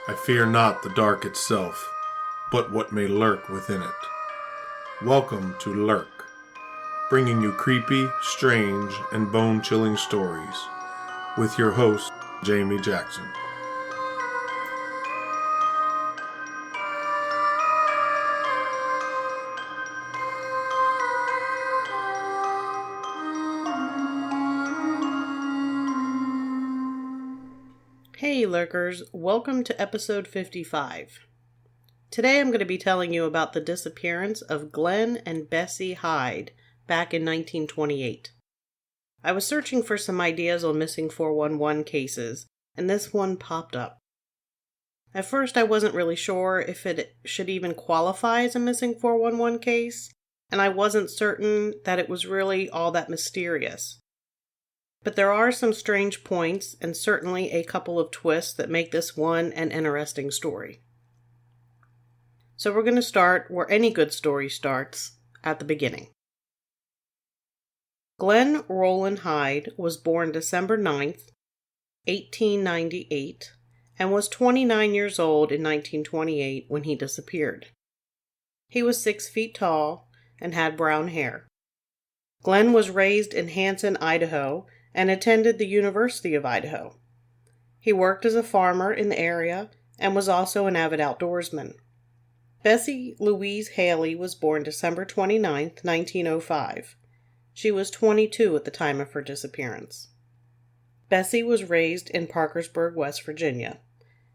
I fear not the dark itself, but what may lurk within it. Welcome to Lurk, bringing you creepy, strange, and bone-chilling stories, with your host, Jamie Jackson. Hey lurkers, welcome to episode 55. Today I'm going to be telling you about the disappearance of Glen and Bessie Hyde back in 1928. I was searching for some ideas on missing 411 cases, and this one popped up. At first I wasn't really sure if it should even qualify as a missing 411 case, and I wasn't certain that it was really all that mysterious. But there are some strange points and certainly a couple of twists that make this one an interesting story. So we're going to start where any good story starts, at the beginning. Glen Roland Hyde was born December 9th, 1898, and was 29 years old in 1928 when he disappeared. He was 6 feet tall and had brown hair. Glen was raised in Hanson, Idaho, and attended the University of Idaho. He worked as a farmer in the area and was also an avid outdoorsman. Bessie Louise Haley was born December 29, 1905. She was 22 at the time of her disappearance. Bessie was raised in Parkersburg, West Virginia.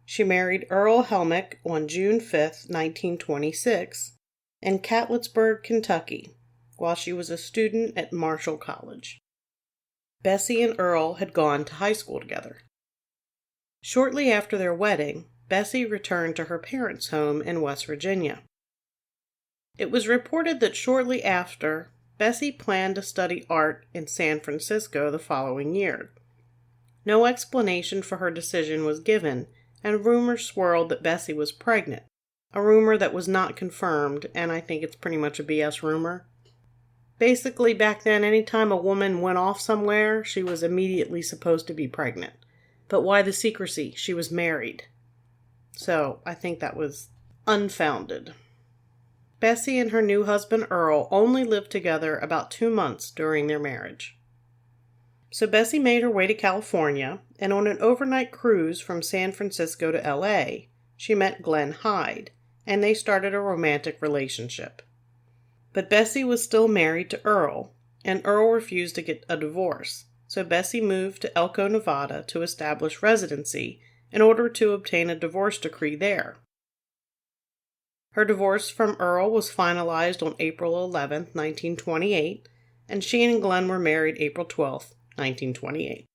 She married Earl Helmick on June 5, 1926, in Catlettsburg, Kentucky, while she was a student at Marshall College. Bessie and Earl had gone to high school together. Shortly after their wedding, Bessie returned to her parents' home in West Virginia. It was reported that shortly after, Bessie planned to study art in San Francisco the following year. No explanation for her decision was given, and rumors swirled that Bessie was pregnant, a rumor that was not confirmed, and I think it's pretty much a BS rumor. Basically, back then, anytime a woman went off somewhere, she was immediately supposed to be pregnant. But why the secrecy? She was married. So, I think that was unfounded. Bessie and her new husband, Earl, only lived together about 2 months during their marriage. So Bessie made her way to California, and on an overnight cruise from San Francisco to LA, she met Glen Hyde, and they started a romantic relationship. But Bessie was still married to Earl, and Earl refused to get a divorce, so Bessie moved to Elko, Nevada to establish residency in order to obtain a divorce decree there. Her divorce from Earl was finalized on April 11, 1928, and she and Glen were married April 12, 1928.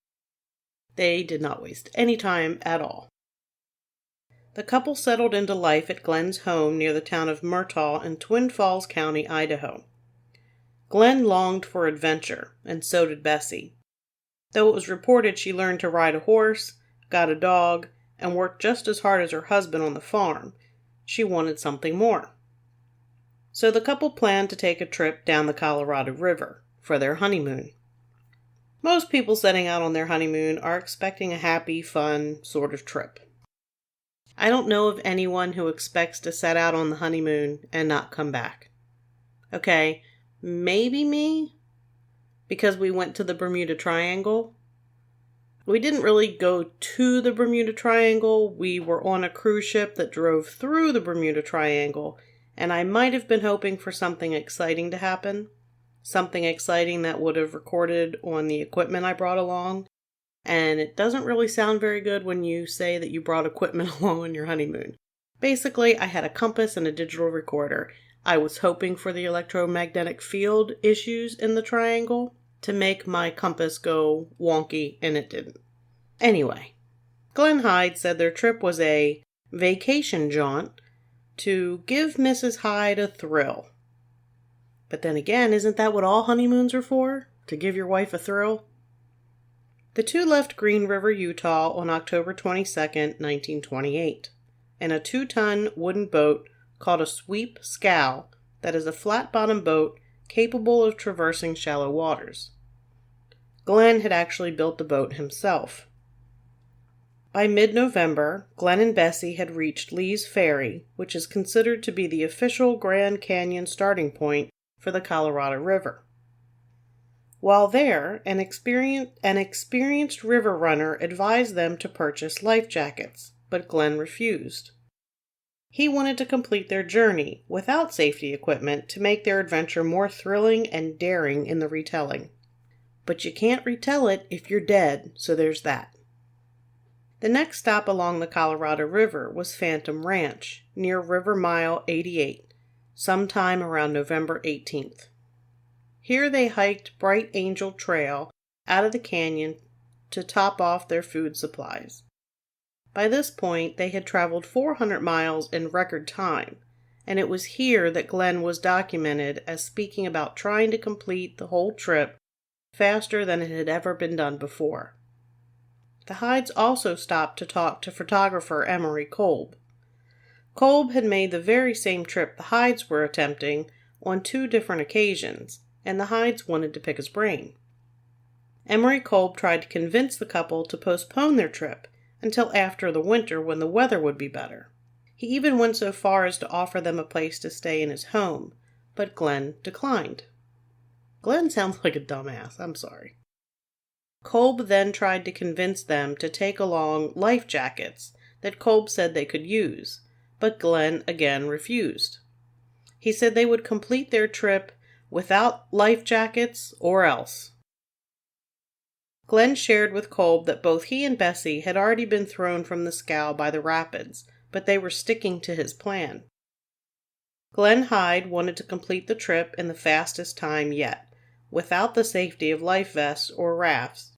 They did not waste any time at all. The couple settled into life at Glen's home near the town of Murtaugh in Twin Falls County, Idaho. Glen longed for adventure, and so did Bessie. Though it was reported she learned to ride a horse, got a dog, and worked just as hard as her husband on the farm, she wanted something more. So the couple planned to take a trip down the Colorado River for their honeymoon. Most people setting out on their honeymoon are expecting a happy, fun sort of trip. I don't know of anyone who expects to set out on the honeymoon and not come back. Okay, maybe me, because we went to the Bermuda Triangle. We didn't really go to the Bermuda Triangle. We were on a cruise ship that drove through the Bermuda Triangle, and I might have been hoping for something exciting to happen. Something exciting that would have recorded on the equipment I brought along. And it doesn't really sound very good when you say that you brought equipment along on your honeymoon. Basically, I had a compass and a digital recorder. I was hoping for the electromagnetic field issues in the triangle to make my compass go wonky, and it didn't. Anyway, Glen Hyde said their trip was a vacation jaunt to give Mrs. Hyde a thrill. But then again, isn't that what all honeymoons are for? To give your wife a thrill? The two left Green River, Utah on October 22, 1928, in a 2-ton wooden boat called a sweep scow that is a flat-bottom boat capable of traversing shallow waters. Glen had actually built the boat himself. By mid-November, Glen and Bessie had reached Lee's Ferry, which is considered to be the official Grand Canyon starting point for the Colorado River. While there, an experienced river runner advised them to purchase life jackets, but Glen refused. He wanted to complete their journey without safety equipment to make their adventure more thrilling and daring in the retelling. But you can't retell it if you're dead, so there's that. The next stop along the Colorado River was Phantom Ranch, near River Mile 88, sometime around November 18th. Here they hiked Bright Angel Trail out of the canyon to top off their food supplies. By this point, they had traveled 400 miles in record time, and it was here that Glen was documented as speaking about trying to complete the whole trip faster than it had ever been done before. The Hydes also stopped to talk to photographer Emery Kolb. Kolb had made the very same trip the Hydes were attempting on 2 different occasions, and the Hydes wanted to pick his brain. Emery Kolb tried to convince the couple to postpone their trip until after the winter when the weather would be better. He even went so far as to offer them a place to stay in his home, but Glen declined. Glen sounds like a dumbass, I'm sorry. Kolb then tried to convince them to take along life jackets that Kolb said they could use, but Glen again refused. He said they would complete their trip without life jackets or else. Glen shared with Kolb that both he and Bessie had already been thrown from the scow by the rapids, but they were sticking to his plan. Glen Hyde wanted to complete the trip in the fastest time yet, without the safety of life vests or rafts.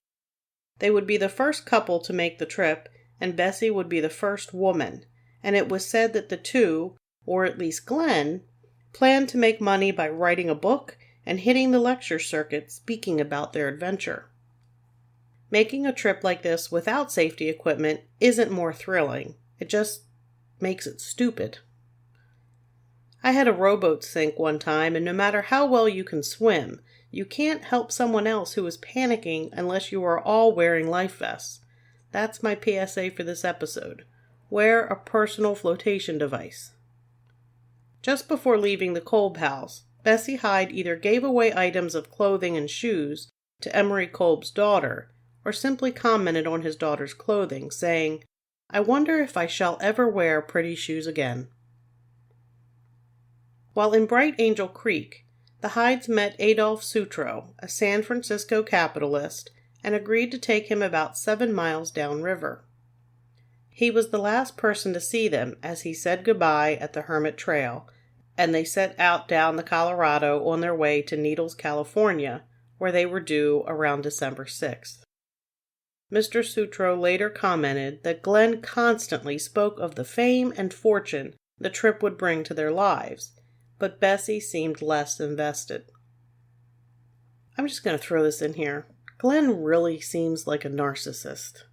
They would be the first couple to make the trip, and Bessie would be the first woman, and it was said that the two, or at least Glen, planned to make money by writing a book and hitting the lecture circuit speaking about their adventure. Making a trip like this without safety equipment isn't more thrilling. It just makes it stupid. I had a rowboat sink one time, and no matter how well you can swim, you can't help someone else who is panicking unless you are all wearing life vests. That's my PSA for this episode. Wear a personal flotation device. Just before leaving the Kolb house, Bessie Hyde either gave away items of clothing and shoes to Emery Kolb's daughter, or simply commented on his daughter's clothing, saying, "I wonder if I shall ever wear pretty shoes again." While in Bright Angel Creek, the Hydes met Adolph Sutro, a San Francisco capitalist, and agreed to take him about 7 miles downriver. He was the last person to see them as he said goodbye at the Hermit Trail, and they set out down the Colorado on their way to Needles, California, where they were due around December 6th. Mr. Sutro later commented that Glen constantly spoke of the fame and fortune the trip would bring to their lives, but Bessie seemed less invested. I'm just going to throw this in here. Glen really seems like a narcissist.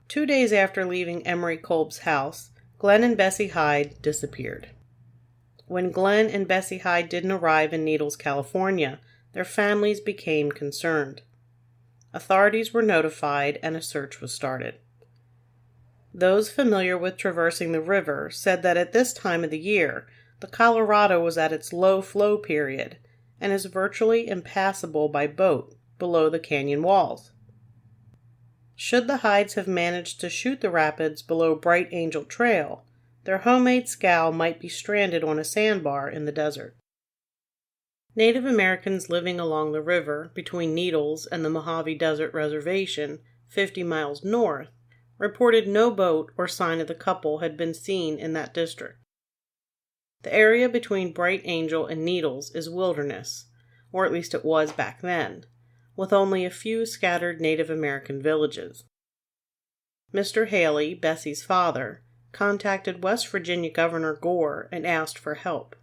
2 days after leaving Emery Kolb's house, Glen and Bessie Hyde disappeared. When Glen and Bessie Hyde didn't arrive in Needles, California, their families became concerned. Authorities were notified and a search was started. Those familiar with traversing the river said that at this time of the year, the Colorado was at its low flow period and is virtually impassable by boat below the canyon walls. Should the Hydes have managed to shoot the rapids below Bright Angel Trail, their homemade scow might be stranded on a sandbar in the desert. Native Americans living along the river between Needles and the Mojave Desert Reservation, 50 miles north, reported no boat or sign of the couple had been seen in that district. The area between Bright Angel and Needles is wilderness, or at least it was back then, with only a few scattered Native American villages. Mr. Haley, Bessie's father, contacted West Virginia Governor Gore and asked for help.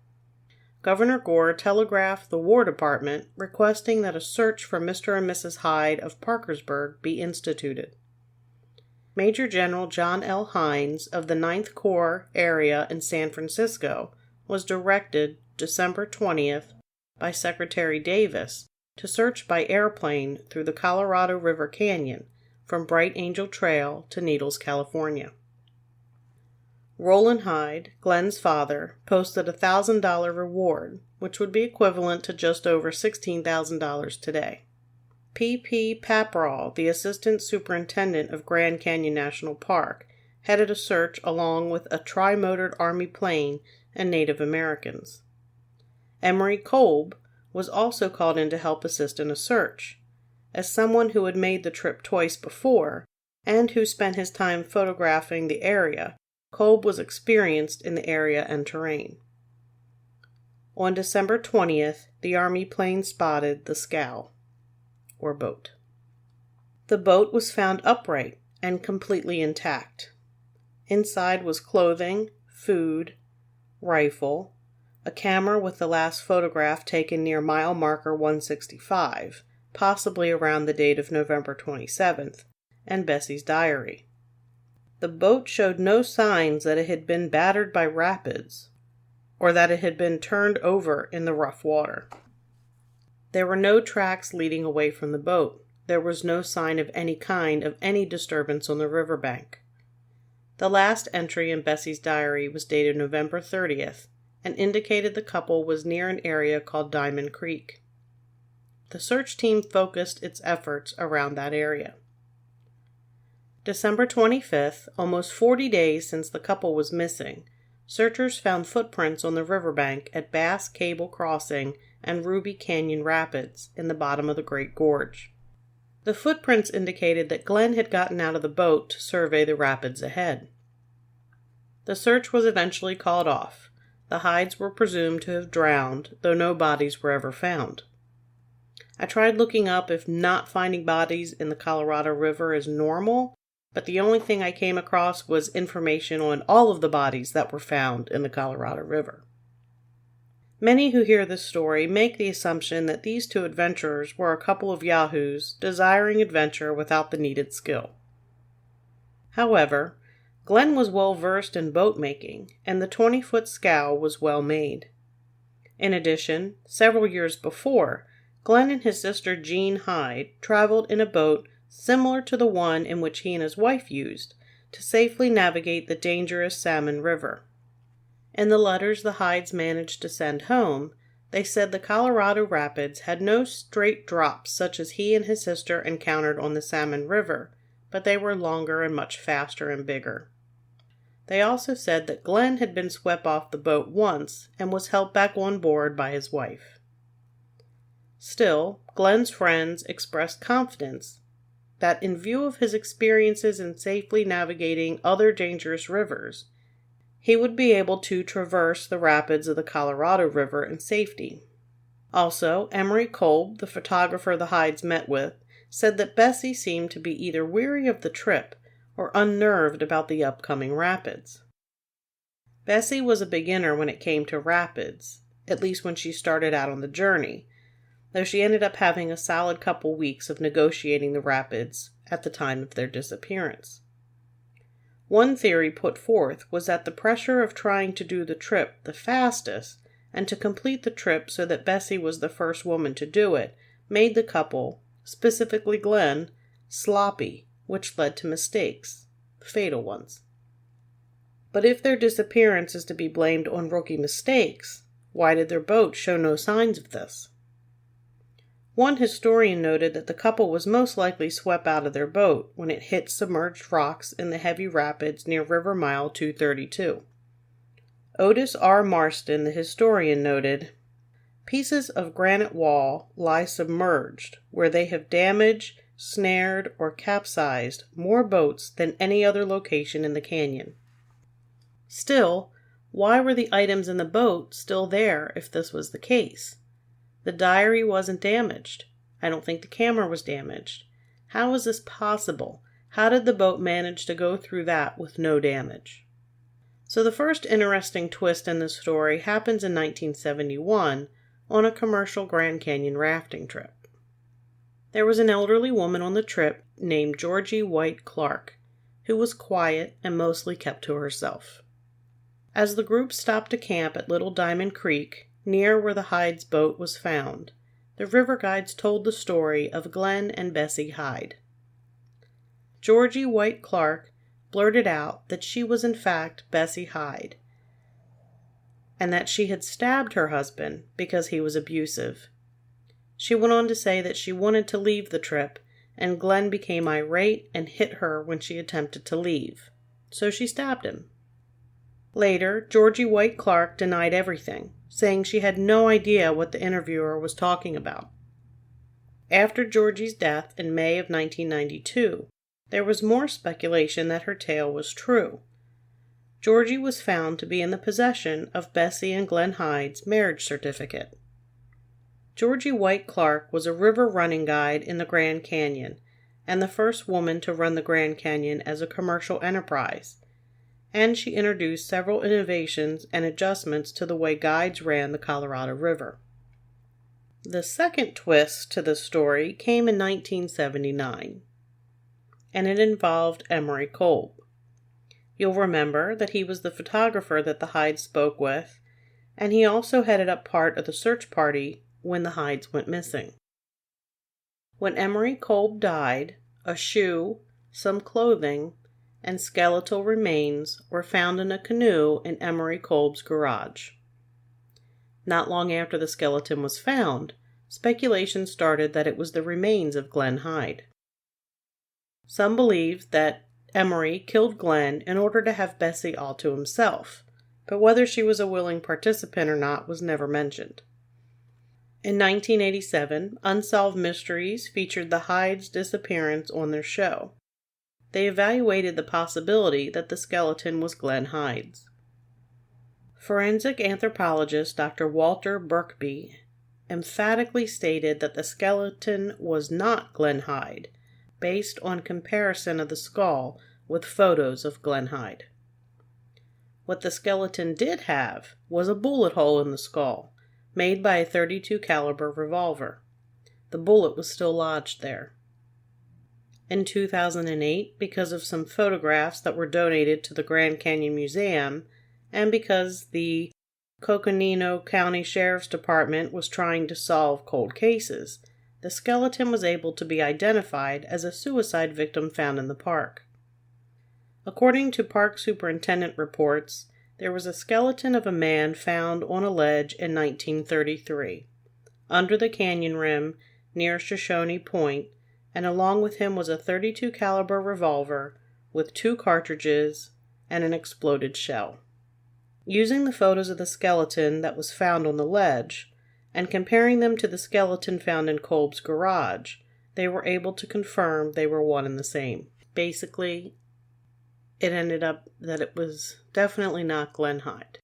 Governor Gore telegraphed the War Department requesting that a search for Mr. and Mrs. Hyde of Parkersburg be instituted. Major General John L. Hynes of the 9th Corps area in San Francisco was directed December 20th by Secretary Davis to search by airplane through the Colorado River Canyon from Bright Angel Trail to Needles, California. Roland Hyde, Glen's father, posted a $1,000 reward, which would be equivalent to just over $16,000 today. P.P. Paparall, the assistant superintendent of Grand Canyon National Park, headed a search along with a tri-motored Army plane and Native Americans. Emery Kolb was also called in to help assist in a search. As someone who had made the trip twice before, and who spent his time photographing the area, Kolb was experienced in the area and terrain. On December 20th, the Army plane spotted the scow, or boat. The boat was found upright and completely intact. Inside was clothing, food, rifle, a camera with the last photograph taken near mile marker 165, possibly around the date of November 27th, and Bessie's diary. The boat showed no signs that it had been battered by rapids, or that it had been turned over in the rough water. There were no tracks leading away from the boat. There was no sign of any kind of any disturbance on the riverbank. The last entry in Bessie's diary was dated November 30th and indicated the couple was near an area called Diamond Creek. The search team focused its efforts around that area. December 25th, almost 40 days since the couple was missing, searchers found footprints on the riverbank at Bass Cable Crossing and Ruby Canyon Rapids in the bottom of the Great Gorge. The footprints indicated that Glen had gotten out of the boat to survey the rapids ahead. The search was eventually called off. The Hydes were presumed to have drowned, though no bodies were ever found. I tried looking up if not finding bodies in the Colorado River is normal, but the only thing I came across was information on all of the bodies that were found in the Colorado River. Many who hear this story make the assumption that these two adventurers were a couple of yahoos desiring adventure without the needed skill. However, Glen was well versed in boat making, and the 20-foot scow was well made. In addition, several years before, Glen and his sister Jean Hyde traveled in a boat similar to the one in which he and his wife used to safely navigate the dangerous Salmon River. In the letters the Hydes managed to send home, they said the Colorado Rapids had no straight drops such as he and his sister encountered on the Salmon River, but they were longer and much faster and bigger. They also said that Glen had been swept off the boat once and was helped back on board by his wife. Still, Glen's friends expressed confidence that in view of his experiences in safely navigating other dangerous rivers, he would be able to traverse the rapids of the Colorado River in safety. Also, Emery Kolb, the photographer the Hydes met with, said that Bessie seemed to be either weary of the trip or unnerved about the upcoming rapids. Bessie was a beginner when it came to rapids, at least when she started out on the journey, though she ended up having a solid couple weeks of negotiating the rapids at the time of their disappearance. One theory put forth was that the pressure of trying to do the trip the fastest and to complete the trip so that Bessie was the first woman to do it made the couple, specifically Glen, sloppy, which led to mistakes, fatal ones. But if their disappearance is to be blamed on rookie mistakes, why did their boat show no signs of this? One historian noted that the couple was most likely swept out of their boat when it hit submerged rocks in the heavy rapids near River Mile 232. Otis R. Marston, the historian, noted, "Pieces of granite wall lie submerged where they have damaged, snared, or capsized more boats than any other location in the canyon." Still, why were the items in the boat still there if this was the case? The diary wasn't damaged. I don't think the camera was damaged. How is this possible? How did the boat manage to go through that with no damage? So the first interesting twist in the story happens in 1971 on a commercial Grand Canyon rafting trip. There was an elderly woman on the trip named Georgie White Clark, who was quiet and mostly kept to herself. As the group stopped to camp at Little Diamond Creek, near where the Hydes' boat was found, the river guides told the story of Glen and Bessie Hyde. Georgie White Clark blurted out that she was in fact Bessie Hyde, and that she had stabbed her husband because he was abusive. She went on to say that she wanted to leave the trip, and Glen became irate and hit her when she attempted to leave, so she stabbed him. Later, Georgie White Clark denied everything, saying she had no idea what the interviewer was talking about. After Georgie's death in May of 1992, there was more speculation that her tale was true. Georgie was found to be in the possession of Bessie and Glen Hyde's marriage certificate. Georgie White Clark was a river running guide in the Grand Canyon, and the first woman to run the Grand Canyon as a commercial enterprise, and she introduced several innovations and adjustments to the way guides ran the Colorado River. The second twist to the story came in 1979, and it involved Emery Kolb. You'll remember that he was the photographer that the Hydes spoke with, and he also headed up part of the search party when the Hydes went missing. When Emery Kolb died, a shoe, some clothing, and skeletal remains were found in a canoe in Emery Kolb's garage. Not long after the skeleton was found, speculation started that it was the remains of Glen Hyde. Some believed that Emery killed Glen in order to have Bessie all to himself, but whether she was a willing participant or not was never mentioned. In 1987, Unsolved Mysteries featured the Hydes' disappearance on their show. They evaluated the possibility that the skeleton was Glen Hyde's. Forensic anthropologist Dr. Walter Birkby emphatically stated that the skeleton was not Glen Hyde, based on comparison of the skull with photos of Glen Hyde. What the skeleton did have was a bullet hole in the skull, made by a .32 caliber revolver. The bullet was still lodged there. In 2008, because of some photographs that were donated to the Grand Canyon Museum, and because the Coconino County Sheriff's Department was trying to solve cold cases, the skeleton was able to be identified as a suicide victim found in the park. According to park superintendent reports, there was a skeleton of a man found on a ledge in 1933, under the canyon rim near Shoshone Point, and along with him was a .32 caliber revolver with 2 cartridges and an exploded shell. Using the photos of the skeleton that was found on the ledge, and comparing them to the skeleton found in Kolb's garage, they were able to confirm they were one and the same. Basically, it ended up that it was definitely not Glen Hyde.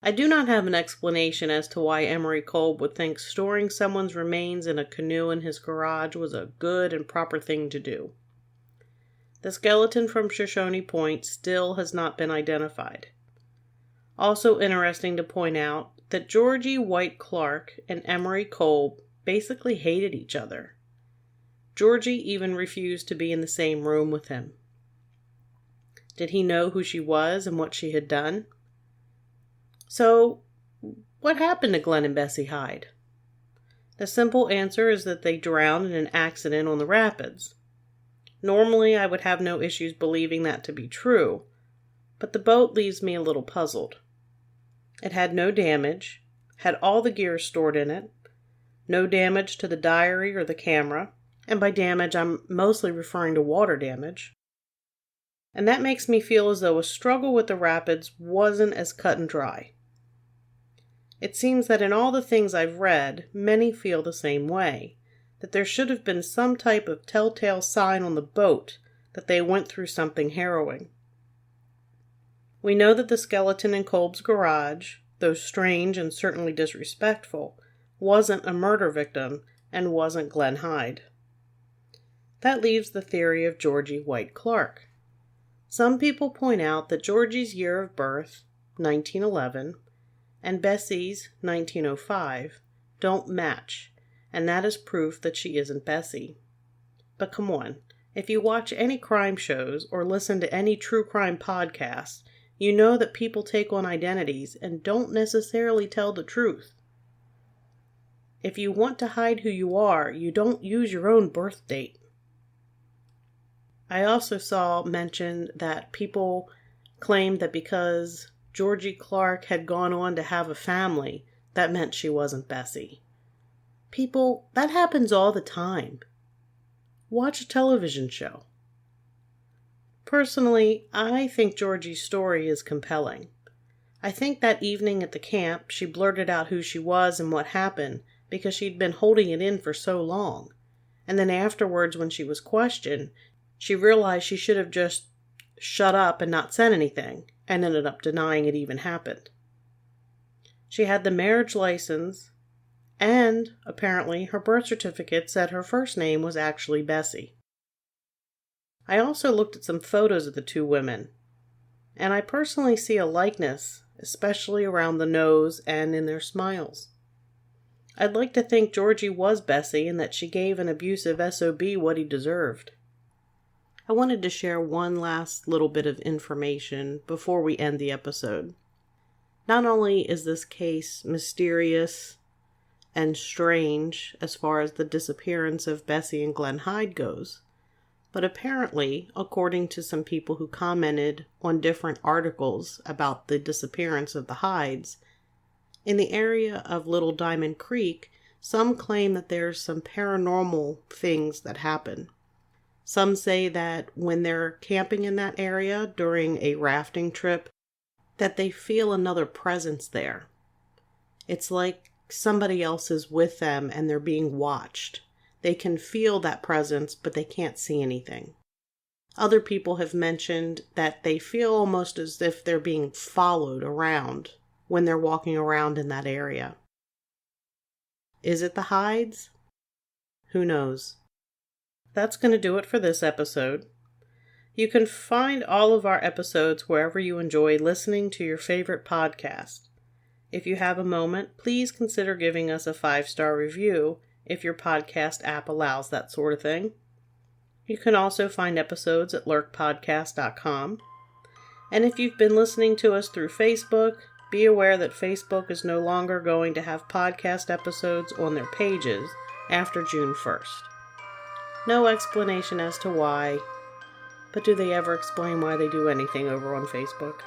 I do not have an explanation as to why Emery Kolb would think storing someone's remains in a canoe in his garage was a good and proper thing to do. The skeleton from Shoshone Point still has not been identified. Also interesting to point out that Georgie White Clark and Emery Kolb basically hated each other. Georgie even refused to be in the same room with him. Did he know who she was and what she had done? So, what happened to Glen and Bessie Hyde? The simple answer is that they drowned in an accident on the rapids. Normally, I would have no issues believing that to be true, but the boat leaves me a little puzzled. It had no damage, had all the gear stored in it, no damage to the diary or the camera, and by damage I'm mostly referring to water damage. And that makes me feel as though a struggle with the rapids wasn't as cut and dry. It seems that in all the things I've read, many feel the same way, that there should have been some type of telltale sign on the boat that they went through something harrowing. We know that the skeleton in Kolb's garage, though strange and certainly disrespectful, wasn't a murder victim and wasn't Glen Hyde. That leaves the theory of Georgie White Clark. Some people point out that Georgie's year of birth, 1911, and Bessie's, 1905, don't match, and that is proof that she isn't Bessie. But come on, if you watch any crime shows or listen to any true crime podcasts, you know that people take on identities and don't necessarily tell the truth. If you want to hide who you are, you don't use your own birth date. I also saw mention that people claimed that because Georgie Clark had gone on to have a family, that meant she wasn't Bessie. People, that happens all the time. Watch a television show. Personally, I think Georgie's story is compelling. I think that evening at the camp, she blurted out who she was and what happened because she'd been holding it in for so long. And then afterwards, when she was questioned, she realized she should have just shut up and not said anything, and ended up denying it even happened. She had the marriage license, and apparently her birth certificate said her first name was actually Bessie. I also looked at some photos of the two women, and I personally see a likeness, especially around the nose and in their smiles. I'd like to think Georgie was Bessie and that she gave an abusive SOB what he deserved. I wanted to share one last little bit of information before we end the episode. Not only is this case mysterious and strange as far as the disappearance of Bessie and Glen Hyde goes, but apparently, according to some people who commented on different articles about the disappearance of the Hydes, in the area of Little Diamond Creek, some claim that there's some paranormal things that happen. Some say that when they're camping in that area during a rafting trip, that they feel another presence there. It's like somebody else is with them and they're being watched. They can feel that presence, but they can't see anything. Other people have mentioned that they feel almost as if they're being followed around when they're walking around in that area. Is it the Hydes? Who knows? That's going to do it for this episode. You can find all of our episodes wherever you enjoy listening to your favorite podcast. If you have a moment, please consider giving us a 5-star review if your podcast app allows that sort of thing. You can also find episodes at lurkpodcast.com. And if you've been listening to us through Facebook, be aware that Facebook is no longer going to have podcast episodes on their pages after June 1st. No explanation as to why, but do they ever explain why they do anything over on Facebook?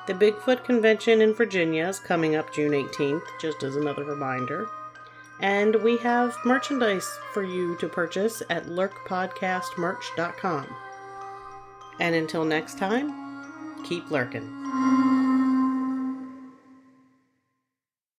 The Bigfoot Convention in Virginia is coming up June 18th, just as another reminder. And we have merchandise for you to purchase at lurkpodcastmerch.com. And until next time, keep lurking.